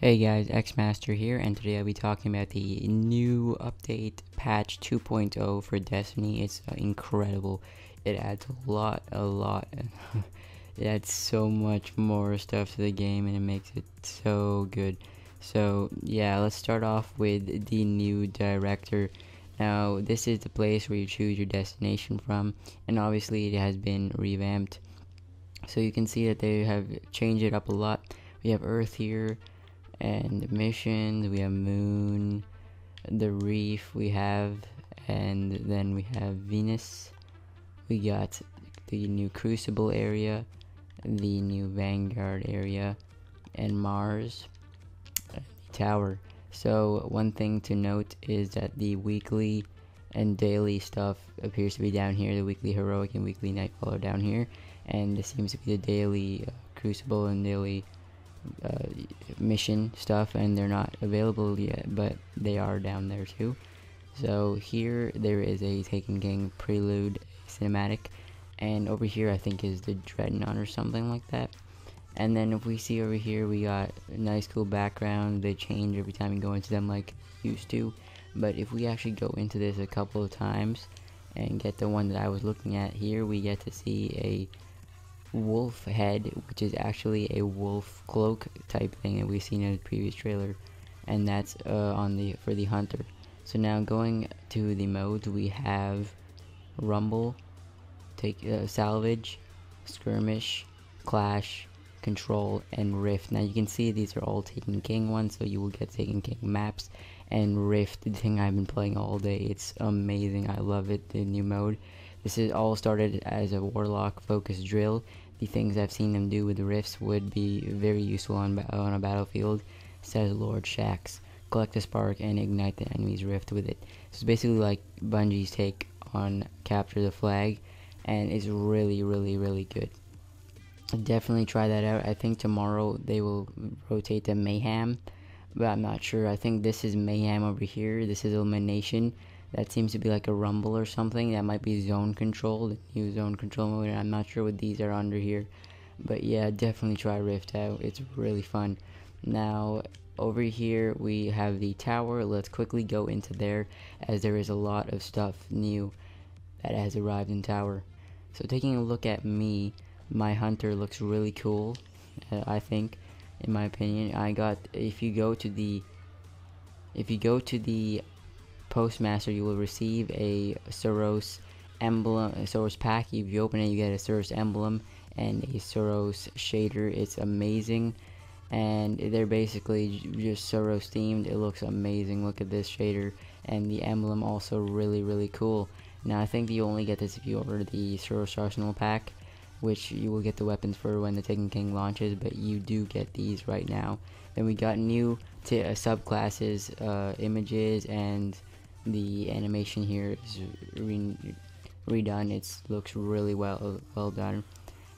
Hey guys, Xmaster here, and today I'll be talking about the new update patch 2.0 for Destiny. It's incredible. It adds a lot. It adds so much more stuff to the game, and it makes it so good. So yeah, let's start off with the new director. Now, this is the place where you choose your destination from, and obviously it has been revamped. So you can see that they have changed it up a lot. We have Earth here, and missions, we have moon, the reef we have, and then we have Venus. We got the new crucible area, the new vanguard area, and Mars, the tower. So one thing to note is that the weekly and daily stuff appears to be down here. The weekly heroic and weekly nightfall are down here, and this seems to be the daily crucible and daily mission stuff, and they're not available yet, but they are down there too. So here there is a Taken King prelude cinematic, and over here I think is the Dreadnought or something like that. And then if we see over here, we got a nice cool background. They change every time you go into them like used to, but if we actually go into this a couple of times and get the one that I was looking at here, we get to see a wolf head, which is actually a wolf cloak type thing that we've seen in the previous trailer, and that's for the hunter. So now going to the modes, we have rumble, salvage, skirmish, clash, control, and rift. Now you can see these are all Taken King ones, so you will get Taken King maps. And rift, the thing I've been playing all day, it's amazing. I love it, the new mode. This is all started as a warlock focused drill. The things I've seen them do with the rifts would be very useful on a battlefield, says Lord Shax. Collect a spark and ignite the enemy's rift with it. So it's basically like Bungie's take on Capture the Flag, and it's really good. Definitely try that out. I think tomorrow they will rotate to Mayhem, but I'm not sure. I think this is Mayhem over here. This is Elimination. That seems to be like a rumble or something. That might be zone control, the new zone control mode. I'm not sure what these are under here. But yeah, definitely try Rift out. It's really fun. Now, over here we have the tower. Let's quickly go into there, as there is a lot of stuff new that has arrived in tower. So taking a look at me, my hunter looks really cool, I think, in my opinion. If you go to the Postmaster, you will receive a Soros emblem, a Soros pack. If you open it, you get a Soros emblem and a Soros shader. It's amazing, and they're basically just Soros themed. It looks amazing. Look at this shader, and the emblem also really cool. Now I think you only get this if you order the Soros Arsenal pack, which you will get the weapons for when the Taken King launches, but you do get these right now. Then we got new subclasses, images, and the animation here is redone. It looks really well done.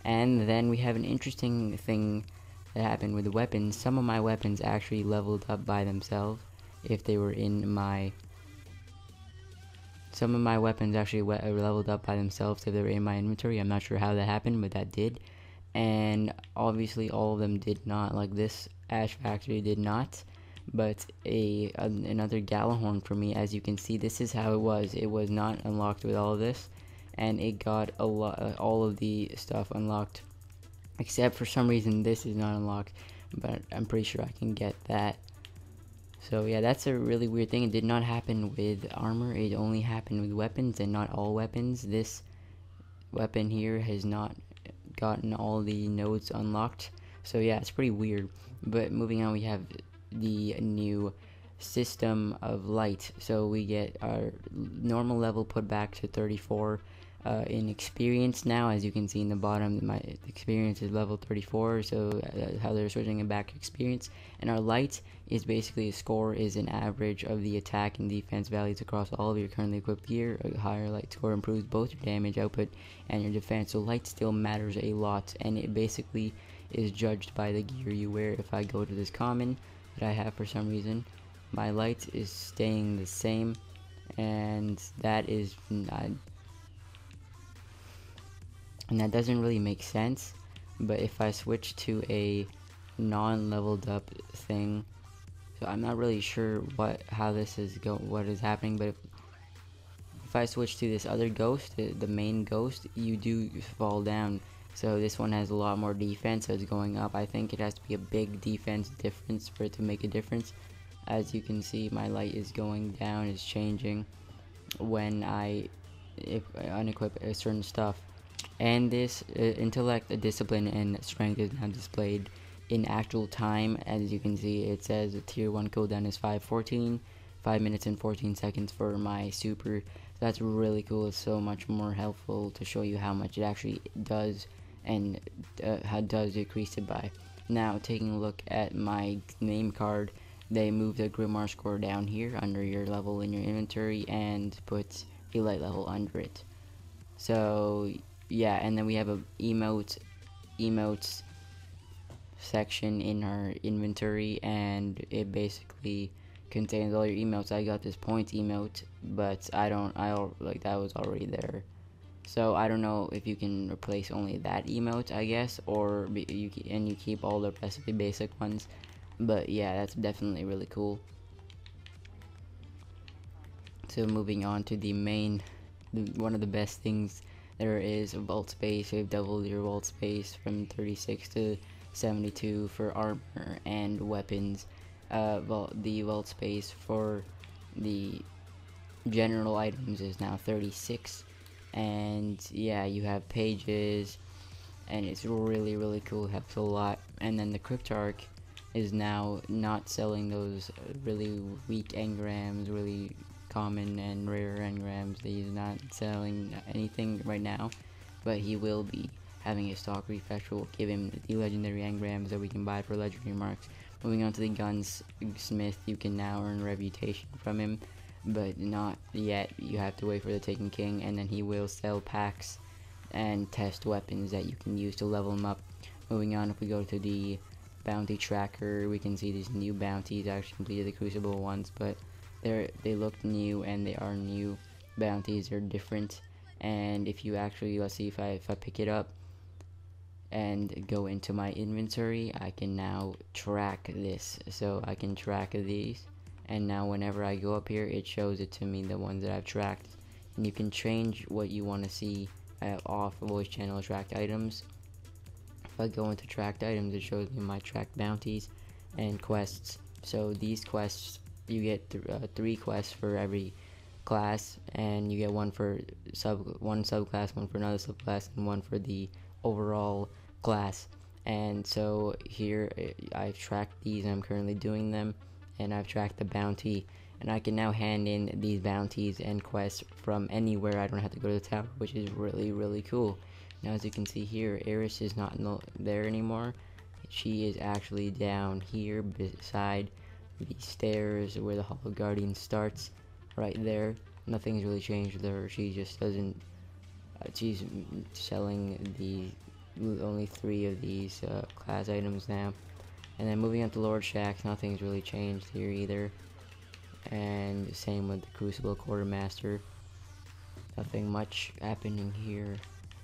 And then we have an interesting thing that happened with the weapons. Some of my weapons actually leveled up by themselves if they were in my... Some of my weapons actually leveled up by themselves if they were in my inventory. I'm not sure how that happened, but that did. And obviously all of them did not, like this Ash Factory did not. But another Gallahorn for me, as you can see, this is how it was. It was not unlocked with all of this, and it got all of the stuff unlocked, except for some reason this is not unlocked, but I'm pretty sure I can get that. So yeah, that's a really weird thing. It did not happen with armor. It only happened with weapons, and not all weapons. This weapon here has not gotten all the nodes unlocked. So yeah, it's pretty weird. But moving on, we have the new system of light. So we get our normal level put back to 34 in experience now. As you can see in the bottom, my experience is level 34, so how they're switching it back to experience. And our light is basically a score is an average of the attack and defense values across all of your currently equipped gear. A higher light score improves both your damage output and your defense, so light still matters a lot, and it basically is judged by the gear you wear. If I go to this common that I have for some reason, my light is staying the same, and that is and that doesn't really make sense. But if I switch to a non-leveled up thing, So I'm not really sure how this is what is happening, but if I switch to this other ghost, the main ghost, you do fall down. So this one has a lot more defense, so it's going up. I think it has to be a big defense difference for it to make a difference. As you can see, my light is going down, it's changing when I unequip certain stuff. And this intellect, discipline, and strength is now displayed in actual time. As you can see, it says the tier 1 cooldown is 5:14, 5 minutes and 14 seconds for my super. That's really cool. It's so much more helpful to show you how much it actually does, and how does decrease it by. Now, taking a look at my name card, they move the Grimoire score down here under your level in your inventory and put a light level under it. So yeah, and then we have a emotes section in our inventory, and it basically contains all your emotes. I got this point emote, but I like that was already there. So I don't know if you can replace only that emote, I guess, or you keep all the rest of the basic ones. But yeah, that's definitely really cool. So moving on to the main, one of the best things there is, vault space. We've doubled your vault space from 36 to 72 for armor and weapons. The vault space for the general items is now 36, and yeah, you have pages, and it's really cool. It helps a lot. And then the Cryptarch is now not selling those really weak engrams, really common and rare engrams. He's not selling anything right now, but he will be having a stock refresh. Will give him the legendary engrams that we can buy for legendary marks. Moving on to the gunsmith, you can now earn reputation from him, but not yet. You have to wait for the Taken King, and then he will sell packs and test weapons that you can use to level him up. Moving on, if we go to the bounty tracker, we can see these new bounties. I actually completed the Crucible ones, but they look new, and they are new bounties. They're different, and if you actually, let's see, if I pick it up and go into my inventory, I can now track this. So I can track these, and now whenever I go up here, it shows it to me, the ones that I've tracked. And you can change what you want to see off voice channel tracked items. If I go into tracked items, it shows me my tracked bounties and quests. So these quests, you get 3 quests for every class, and you get one for one subclass, one for another subclass, and one for the overall class. And so here I've tracked these, and I'm currently doing them, and I've tracked the bounty, and I can now hand in these bounties and quests from anywhere. I don't have to go to the tower, which is really cool. Now, as you can see here, Eris is not there anymore. She is actually down here beside the stairs where the Hollow Guardian starts, right there. Nothing's really changed with her. She just doesn't, she's selling only 3 of these class items now. And then moving on to Lord Shax, nothing's really changed here either. And same with the Crucible Quartermaster. Nothing much happening here.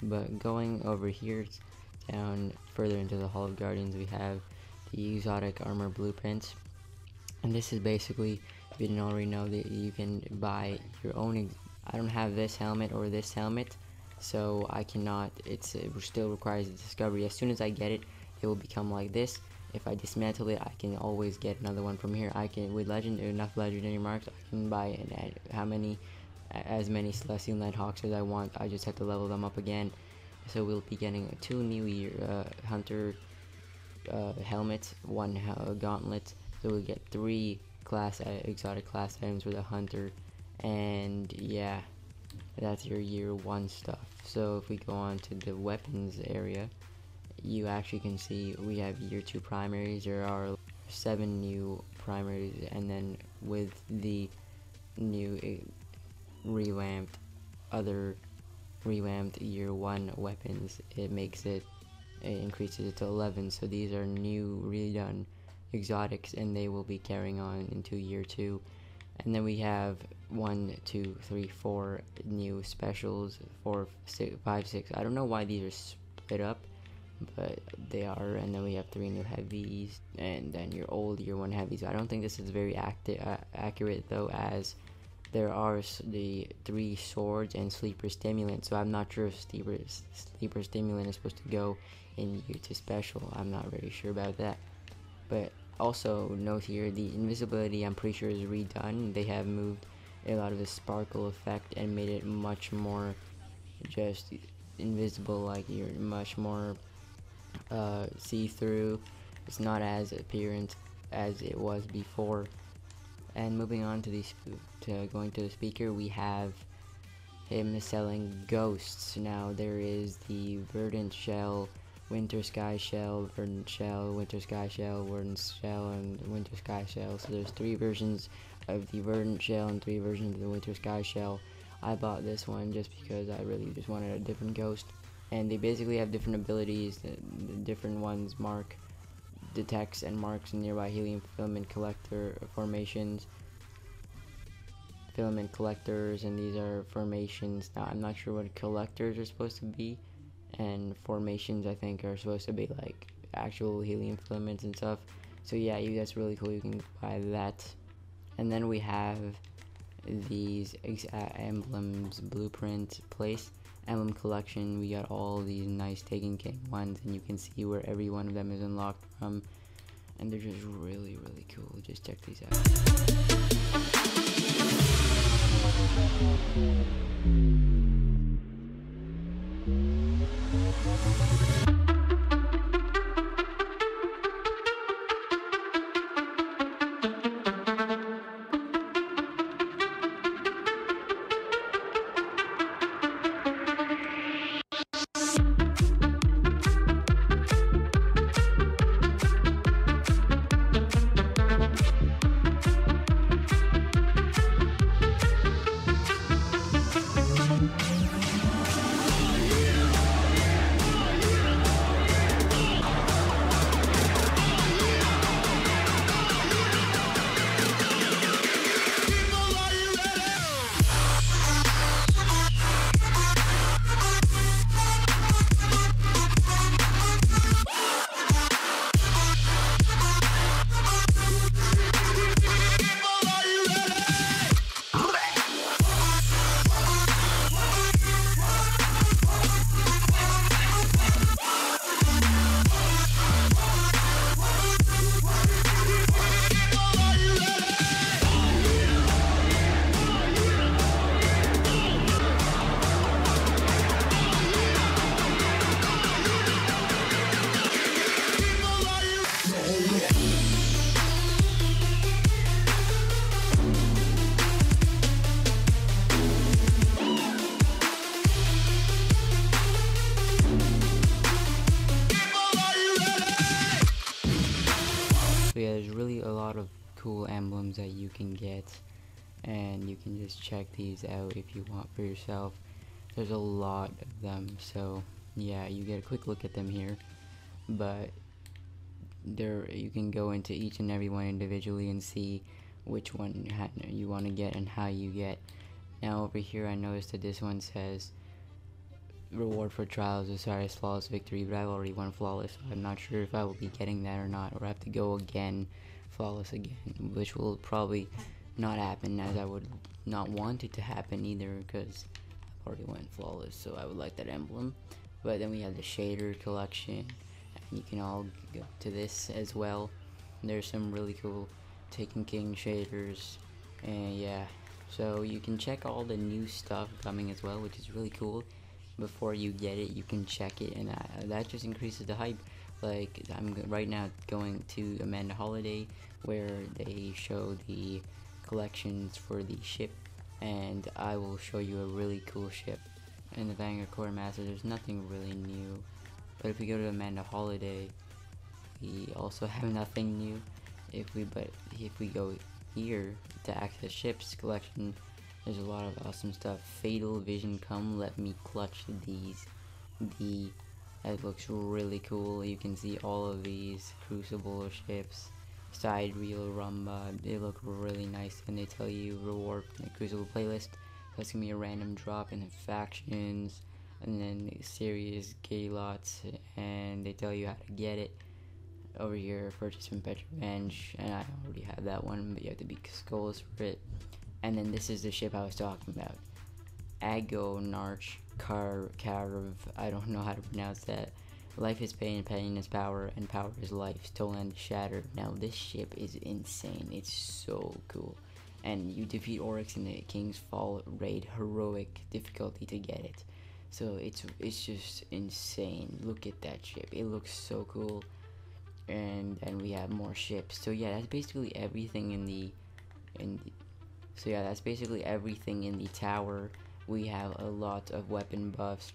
But going over here, down further into the Hall of Guardians, we have the exotic armor blueprints. And this is basically, if you didn't already know, that you can buy your own. I don't have this helmet or this helmet, so I cannot. It still requires a discovery. As soon as I get it, it will become like this. If I dismantle it, I can always get another one from here. I can, with enough legendary marks, I can buy as many Celestial Nighthawks as I want. I just have to level them up again. So we'll be getting 2 new hunter helmets, 1 gauntlet. So we'll get 3 exotic class items for the hunter, and yeah, that's your year 1 stuff. So if we go on to the weapons area, you actually can see we have year 2 primaries. There are 7 new primaries, and then with the new revamped year 1 weapons, it increases it to 11. So these are new redone exotics, and they will be carrying on into year 2. And then we have 1, 2, 3, 4 new specials, 4, 5, 6. I don't know why these are split up, but they are. And then we have 3 new heavies, and then your old year 1 heavies. I don't think this is very accurate though, as there are the 3 swords and sleeper stimulant, so I'm not sure if sleeper stimulant is supposed to go in year 2 special. I'm not very sure about that. But also note here, the invisibility I'm pretty sure is redone. They have moved a lot of the sparkle effect and made it much more just invisible, like you're much more see-through. It's not as apparent as it was before. And moving on to going to the speaker, we have him selling ghosts. Now there is the Verdant Shell, Winter Sky Shell, Verdant Shell, Winter Sky Shell, Verdant Shell, and Winter Sky Shell. So there's 3 versions of the Verdant Shell and 3 versions of the Winter Sky Shell. I bought this one just because I really just wanted a different ghost. And they basically have different abilities. The different ones detects and marks nearby helium filament formations, filament collectors, and these are formations. Now I'm not sure what collectors are supposed to be, and formations I think are supposed to be like actual helium filaments and stuff. So yeah, that's really cool. You can buy that. And then we have these emblems blueprint place emblem collection. We got all these nice Taken King ones, and you can see where every one of them is unlocked from, and they're just really cool. Just check these out. So yeah, there's really a lot of cool emblems that you can get, and you can just check these out if you want for yourself. There's a lot of them, so yeah, you get a quick look at them here, but you can go into each and every one individually and see which one you want to get and how you get. Now over here I noticed that this one says reward for trials Osiris flawless victory, but I've already won flawless, so I'm not sure if I will be getting that or not, or I have to go again flawless again, which will probably not happen, as I would not want it to happen either, because I've already went flawless. So I would like that emblem. But then we have the shader collection, and you can all go to this as well. There's some really cool Taken King shaders, and yeah, so you can check all the new stuff coming as well, which is really cool. Before you get it, you can check it, and that just increases the hype. Like, I'm right now going to Amanda Holiday, where they show the collections for the ship, and I will show you a really cool ship. In the Vanguard Quartermaster, there's nothing really new, but if we go to Amanda Holiday, we also have nothing new. If we go here to access ships collection, there's a lot of awesome stuff. Fatal Vision, come let me clutch these. That looks really cool. You can see all of these Crucible ships, side reel Rumba. They look really nice, and they tell you reward from the Crucible playlist. That's gonna be a random drop in the factions. and then serious Gaylords, and they tell you how to get it. Over here, purchase from Petrovenge, and I already have that one, but you have to be Skolas for it. And then this is the ship I was talking about, Ago Narch Karv. I don't know how to pronounce that. Life is pain, pain is power, and power is life. Toland Shattered. Now this ship is insane. It's so cool. And you defeat Oryx in the King's Fall raid, heroic difficulty to get it. So it's just insane. Look at that ship. It looks so cool. And then we have more ships. So yeah, that's basically everything in the so yeah, that's basically everything in the tower. We have a lot of weapon buffs.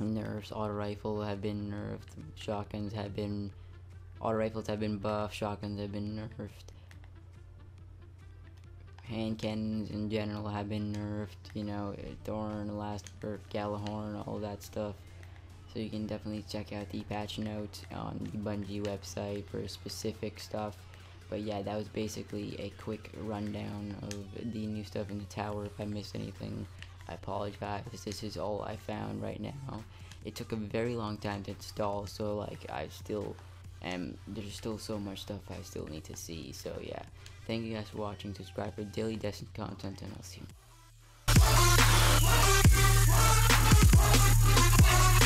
Nerfs. Auto rifle have been nerfed. Shotguns have been auto rifles have been buffed. Shotguns have been nerfed. Hand cannons in general have been nerfed. You know, Thorn, Last Earth, Galahorn, all that stuff. So you can definitely check out the patch notes on the Bungie website for specific stuff. But yeah, that was basically a quick rundown of the new stuff in the tower. If I missed anything, I apologize. This is all I found right now. It took a very long time to install, so like there's still so much stuff I still need to see. So yeah, thank you guys for watching. Subscribe for daily Destiny content, and I'll see you.